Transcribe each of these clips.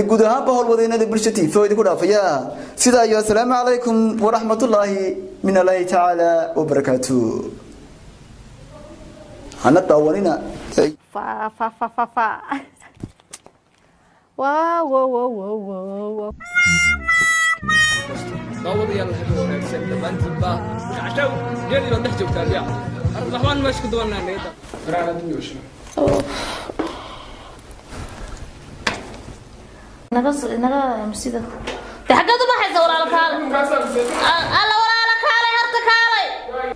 guud ahaanba howlwadeennada bulshada faa'iido ku dhaafaya sida iyo assalaamu calaykum wa rahmatullaahi min Allahi ta'ala wa barakatuh hana daawanina fa wow داود يلا حلو ونكسب دبنت با عشاو جالي بدح جبت عليها الرحمن مش كدونا نيدا رانا دنيوش نغا مسيده تحققوا ما حيصور على كاله الله ولا على كاله هرت كاله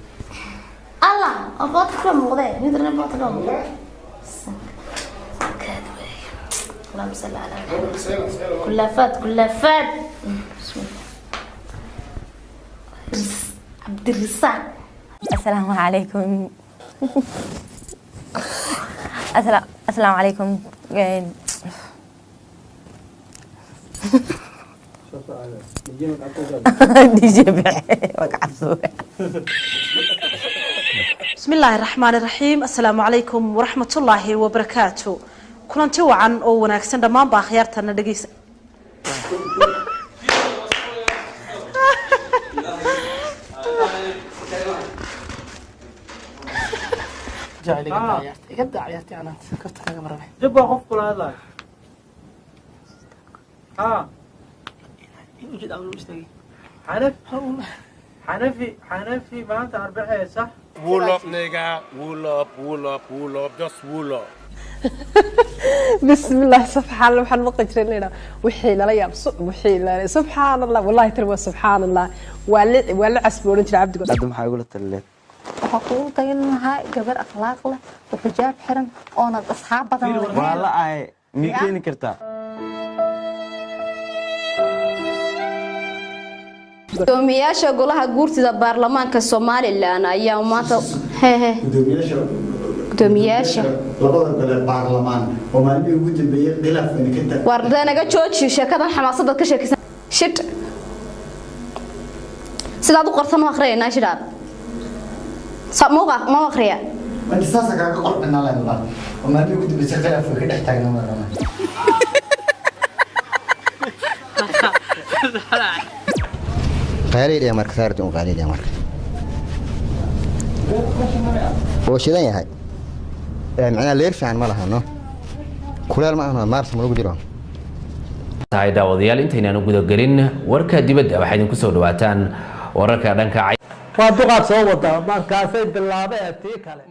الله اقطكم مقده ندرنا بقطكم اللهم صل على كل فات عبد الرزاق السلام عليكم السلام عليكم بسم الله الرحمن الرحيم السلام عليكم ورحمة الله وبركاته كلنتي وعن أو وناكسن دمان باخيارتنا دقيس جاي لي قد عيارتي أنا كنت كذا مرة جبا خوف كل هذا يوجد أول مشتري حنفي ما أنت أربعة صح wool up nigga wool up just wool up بسم الله سبحان الله وحنا مقجرين لنا وحي لا ياب وحي سبحان الله والله ترى سبحان الله ولا عسبورن جرى عبد هذا ما حيقول التلات وحقول تجنها جبر أخلاق له وحجاب حرم أنا أصحاب بدن والله أي ميكين كرتا gudoomiyaasha golaha guurtida baarlamaanka Soomaaliland ayaa maanta gudoomiyaasha labada gole baarlamaan oo maalmihii ugu dambeeyay khilaaf ka taag wardanaga jooji sheekada xamaasadda ka sheekaysan shit sidaad u qortan ma akhriyeena shiraad samuuqa ma akhriya wanta saasa ka qorqana la ilaa oo maalmihii ugu dambeeyay khilaaf ka dhex taagnaa marana قليل يا مركز صارت قليل يا مركز وش ذا يا هاي معنا اللي يرفع عن مالها إنه كل ما مارس ملوك جرام tahay daawadayaal intaynaan u guda galin warka dibadda waxa idin ku soo dhawaataan wararka dhanka waa duqaad soo wada markaasay bilaabay tii kale